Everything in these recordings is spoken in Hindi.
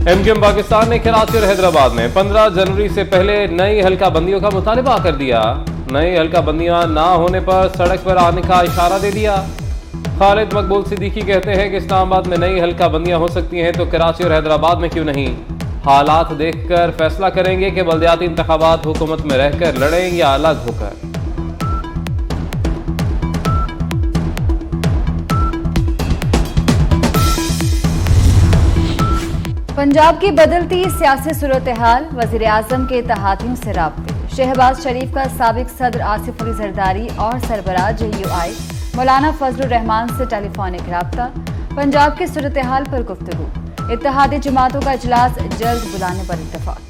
एमक्यूएम पाकिस्तान ने कराची और हैदराबाद में 15 जनवरी से पहले नई हल्का बंदियों का मुतालबा कर दिया। नई हल्का बंदियां ना होने पर सड़क पर आने का इशारा दे दिया। खालिद मकबूल सिद्दीकी कहते हैं कि इस्लामाबाद में नई हल्का बंदियां हो सकती हैं तो कराची और हैदराबाद में क्यों नहीं। हालात देखकर फैसला करेंगे कि बल्दियाती इंतखाबात हुकूमत में रहकर लड़ें या अलग होकर। पंजाब की बदलती सियासी सूरत हाल, वजीर आजम के इत्तेहादियों से राब्ते। शहबाज शरीफ का साबिक सदर आसिफ अली जरदारी और सरबराह JUI मौलाना फजलुर रहमान से टेलीफोनिक राब्ता। पंजाब की सूरत हाल पर गुफ्तगू। इत्तेहादी जमातों का इजलास जल्द बुलाने पर इत्तेफाक।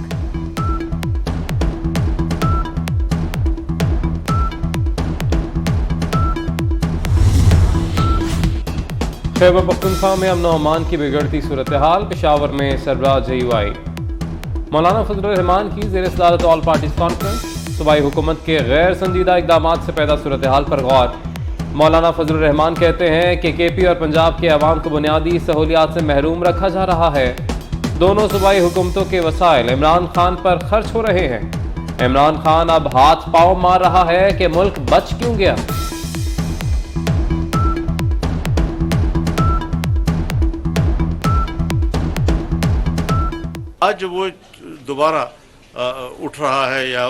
खैबर पख्तूनख्वा में अमन अमान की बिगड़ती सूरत हाल। पेशावर में सरबराह JUI मौलाना फजलुर रहमान की ज़ेर सदारत ऑल पार्टीज कॉन्फ्रेंस। सूबाई हुकूमत के गैर संजीदा इक़दाम से पैदा सूरत हाल पर गौर। मौलाना फजलुर रहमान कहते हैं कि KP और पंजाब के अवाम को बुनियादी सहूलियात से महरूम रखा जा रहा है। दोनों सूबाई हुकूमतों के वसाइल इमरान खान पर खर्च हो रहे हैं। इमरान खान अब हाथ पांव मार रहा है कि मुल्क बच क्यों गया। आज वो दोबारा उठ रहा है या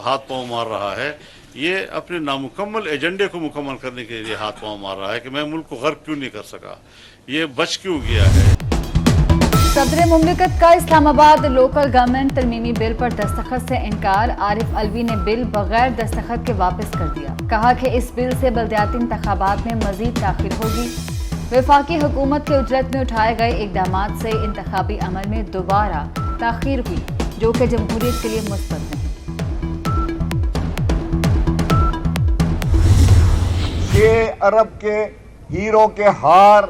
हाथ पांव मार रहा है, ये अपने नामुकम्मल एजेंडे को मुकम्मल करने के लिए हाथ पांव मार रहा है कि मैं मुल्क को गर्क क्यों नहीं कर सका, ये बच क्यों गया है। सदर मुमलिकत का इस्लामाबाद लोकल गवर्नमेंट तरमीमी बिल पर दस्तखत से इनकार। आरिफ अलवी ने बिल बगैर दस्तखत के वापस कर दिया। कहा कि इस बिल से बल्दियाती इंतखाबात में मजीद ताखिर होगी। वफाकी हुकूमत के उजरत में उठाए गए इकदाम से इंतखाबी अमल में दोबारा ताखीर हुई, जो कि जमहूरियत के लिए मुस्बत नहीं। 6 अरब के हीरो के हार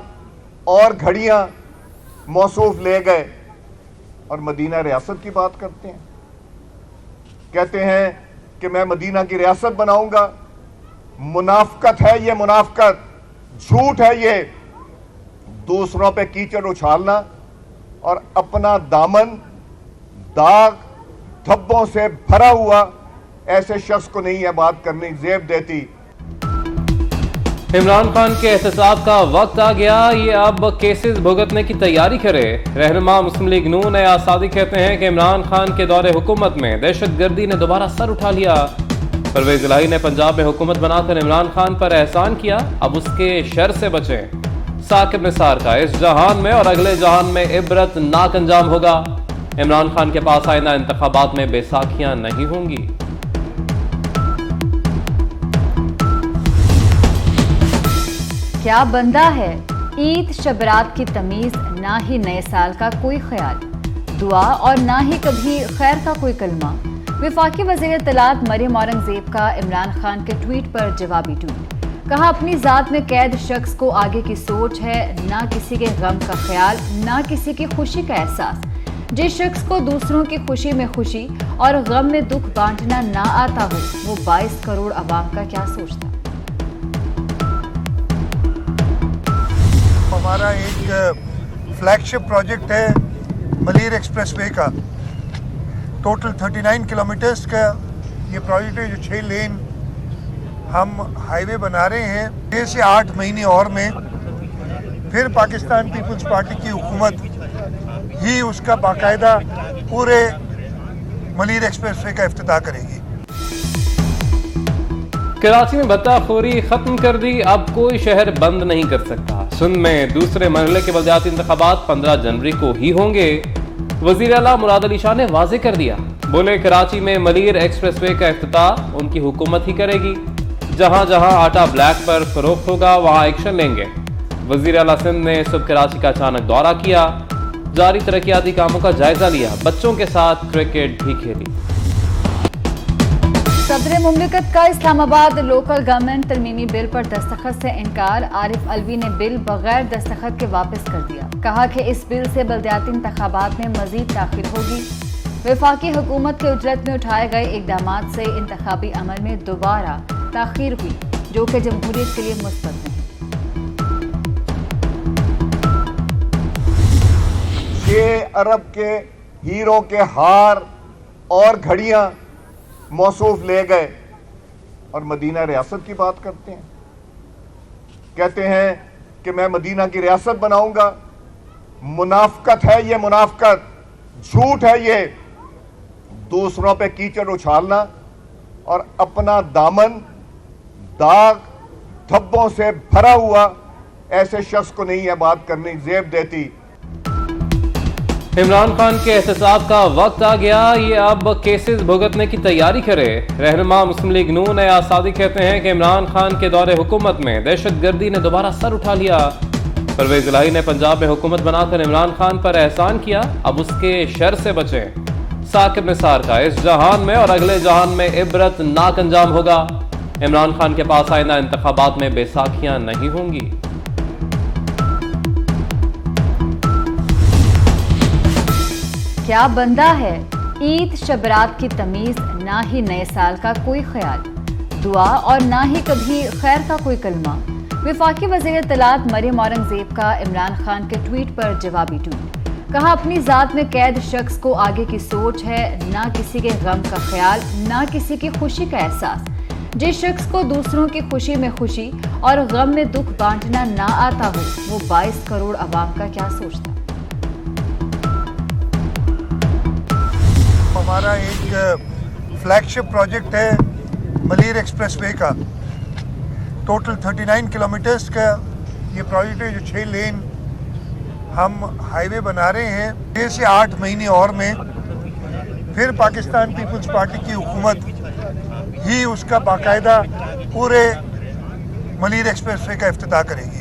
और घड़ियां मौसूफ ले गए और मदीना रियासत की बात करते हैं। कहते हैं कि मैं मदीना की रियासत बनाऊंगा। मुनाफकत है ये, मुनाफकत, झूठ है ये। दूसरों पे कीचड़ उछालना और अपना दामन दाग धब्बों से भरा हुआ, ऐसे शख्स को नहीं है बात करनी जेब देती। इमरान खान के एहतसाब का वक्त आ गया, ये अब केसेस भुगतने की तैयारी करे। रहनुमा मुस्लिम लीग नून आसादी कहते हैं कि इमरान खान के दौरे हुकूमत में दहशतगर्दी ने दोबारा सर उठा लिया। परवेज इलाही ने पंजाब में हुकूमत बनाकर इमरान खान पर एहसान किया, अब उसके शर से बचें। साकिब निसार का इस जहान में और अगले जहान में इबरत नाक अंजाम होगा। इमरान खान के पास आइंदा इंतखाबात में बैसाखियां नहीं होंगी। क्या बंदा है ईद शबरात की तमीज, ना ही नए साल का कोई ख्याल, दुआ और ना ही कभी खैर का कोई कलमा। वफाकी वज़ीर इत्तलात मरियम औरंगजेब का इमरान खान के ट्वीट पर जवाबी ट्वीट। कहा, अपनी जात में कैद शख्स को आगे की सोच है, ना किसी के गम का ख्याल, ना किसी की खुशी का एहसास। जिस शख्स को दूसरों की खुशी में खुशी और गम में दुख बांटना ना आता हो, वो 22 करोड़ अवाम का क्या सोचता। हमारा एक फ्लैगशिप प्रोजेक्ट है मलीर एक्सप्रेसवे का, टोटल 39 किलोमीटर्स का ये प्रोजेक्ट है, जो 6 लेन हम हाईवे बना रहे हैं। 6 से 8 महीने और में फिर पाकिस्तान पीपल्स पार्टी की हुकूमत ही उसका बाकायदा पूरे मलीर एक्सप्रेसवे का इफ्तिताह करेगी। कराची में भत्ताखोरी खत्म कर दी, अब कोई शहर बंद नहीं कर सकता। सिंध में दूसरे मरहले के बल्दियाती इंतखाबात 15 जनवरी को ही होंगे। वजीर आला मुराद अली शाह ने वाज़ेह कर दिया, बोले कराची में मलीर एक्सप्रेसवे का इफ्तिताह उनकी हुकूमत ही करेगी। जहां जहां आटा ब्लैक पर फरोख्त होगा वहां एक्शन लेंगे। वजीर आला सिंध ने सुबह कराची का अचानक दौरा किया, जारी तरक्याती कामों का जायजा लिया, बच्चों के साथ क्रिकेट भी खेली। सदर मुमलिकत का इस्लामाबाद लोकल गवर्नमेंट तरमीमी बिल पर दस्तखत से इनकार। आरिफ अलवी ने बिल बगैर दस्तखत के वापस कर दिया। कहा कि इस बिल से बल्दियाती इंतखाबात में मजीद ताखिर होगी। वफाकी हुकूमत के उजरत में उठाए गए इकदाम से इंतखाबी अमल में दोबारा ताखीर हुई, जो कि जमहूरियत के लिए मुस्बत नहीं। 6 अरब के हीरो के हार और घड़ियां मौसूफ ले गए और मदीना रियासत की बात करते हैं। कहते हैं कि मैं मदीना की रियासत बनाऊंगा। मुनाफकत है ये, मुनाफकत, झूठ है ये। दूसरों पे कीचड़ उछालना और अपना दामन दाग धब्बों से भरा हुआ, ऐसे शख्स को नहीं यह बात करनी जेब देती। इमरान खान के एहतसाब का वक्त आ गया, ये अब केसेस भुगतने की तैयारी करे। रहनुमा मुस्लिम लीग नून आसादी कहते हैं कि इमरान खान के दौरे हुकूमत में दहशतगर्दी ने दोबारा सर उठा लिया। परवेज इलाही ने पंजाब में हुकूमत बनाकर इमरान खान पर एहसान किया, अब उसके शर से बचें। साकिब निसार का इस जहान में और अगले जहान में इबरत नाक अंजाम होगा। इमरान खान के पास आइंदा इंतखाबात में बैसाखियां नहीं होंगी। क्या बंदा है, ईद शबरात की तमीज, ना ही नए साल का कोई ख्याल, दुआ और ना ही कभी खैर का कोई कलमा। वफाकी वज़ीर इत्तलात मरियम औरंगज़ेब का इमरान खान के ट्वीट पर जवाबी ट्वीट। कहा, अपनी ज़ात में कैद शख्स को आगे की सोच है, ना किसी के गम का ख्याल, ना किसी की खुशी का एहसास। जिस शख्स को दूसरों की खुशी में खुशी और गम में दुख बांटना ना आता हो, वो 22 करोड़ अवाम का क्या सोचता। हमारा एक फ्लैगशिप प्रोजेक्ट है मलीर एक्सप्रेसवे का। टोटल 39 किलोमीटर्स का ये प्रोजेक्ट है, जो 6 लेन हम हाईवे बना रहे हैं। 6 से 8 महीने और में फिर पाकिस्तान पीपल्स पार्टी की हुकूमत ही उसका बाकायदा पूरे मलीर एक्सप्रेसवे का इफ्तिताह करेगी।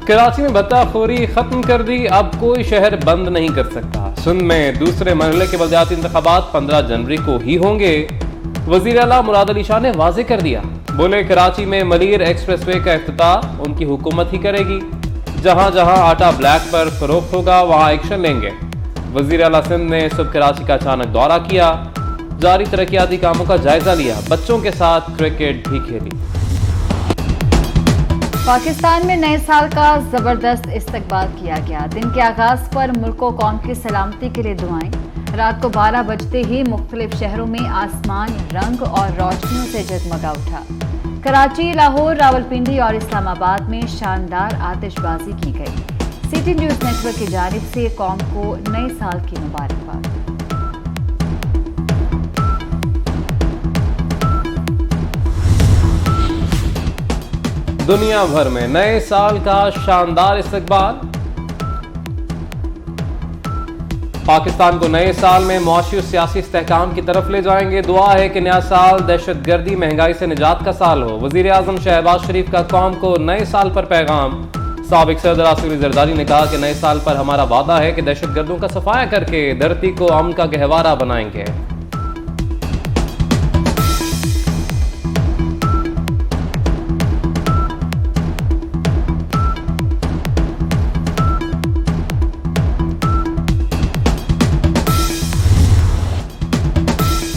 कराची में भत्ताखोरी खत्म कर दी, अब कोई शहर बंद नहीं कर सकता। सिंध में दूसरे मरहले के बलदियाती इंतखाबात 15 जनवरी को ही होंगे। वजीर आला मुराद अली शाह ने वाज़ेह कर दिया, बोले कराची में मलीर एक्सप्रेसवे का इफ्तिताह उनकी हुकूमत ही करेगी। जहां जहां आटा ब्लैक पर फरोख्त होगा वहां एक्शन लेंगे। वजीर आला सिंध ने सुबह कराची का अचानक दौरा किया, जारी तरक्याती कामों का जायजा लिया, बच्चों के साथ क्रिकेट भी खेली। पाकिस्तान में नए साल का जबरदस्त इस्तकबाल किया गया। दिन के आगाज पर मुल्क व कौम की सलामती के लिए दुआएं। रात को 12 बजते ही मुख्तलिफ शहरों में आसमान रंग और रोशनियों से जगमगा उठा। कराची, लाहौर, रावलपिंडी और इस्लामाबाद में शानदार आतिशबाजी की गई। सिटी न्यूज़ नेटवर्क की जानिब से कौम को नए साल की मुबारकबाद। दुनिया भर में नए साल का शानदार इस्तकबाल। पाकिस्तान को नए साल में मुआशी और सियासी इस्तेहकाम की तरफ ले जाएंगे। दुआ है कि नया साल दहशतगर्दी, महंगाई से निजात का साल हो। वजीर आजम शहबाज शरीफ का कौम को नए साल पर पैगाम। साबिक सदर आसिफ अली जरदारी ने कहा कि नए साल पर हमारा वादा है कि दहशतगर्दों का सफाया करके धरती को अमन का गहवारा बनाएंगे।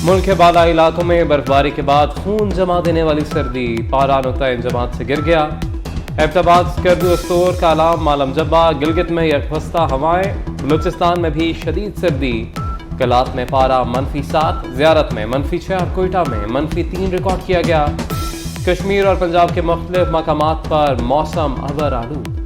मुल्क के बाला इलाकों में बर्फबारी के बाद खून जमा देने वाली सर्दी, पारा नुक्ता जमात से गिर गया। एबटाबाद, स्कर्दू, अस्तोर, कालाम, मालम जब्बा, गिलगित में यकफस्ता हवाएं, बलूचिस्तान में भी शदीद सर्दी। कलात में पारा -7, ज़ियारत में -6 और कोयटा में -3 रिकॉर्ड किया गया। कश्मीर और पंजाब के मुख्तलिफ मकामात पर मौसम अबर आलूद।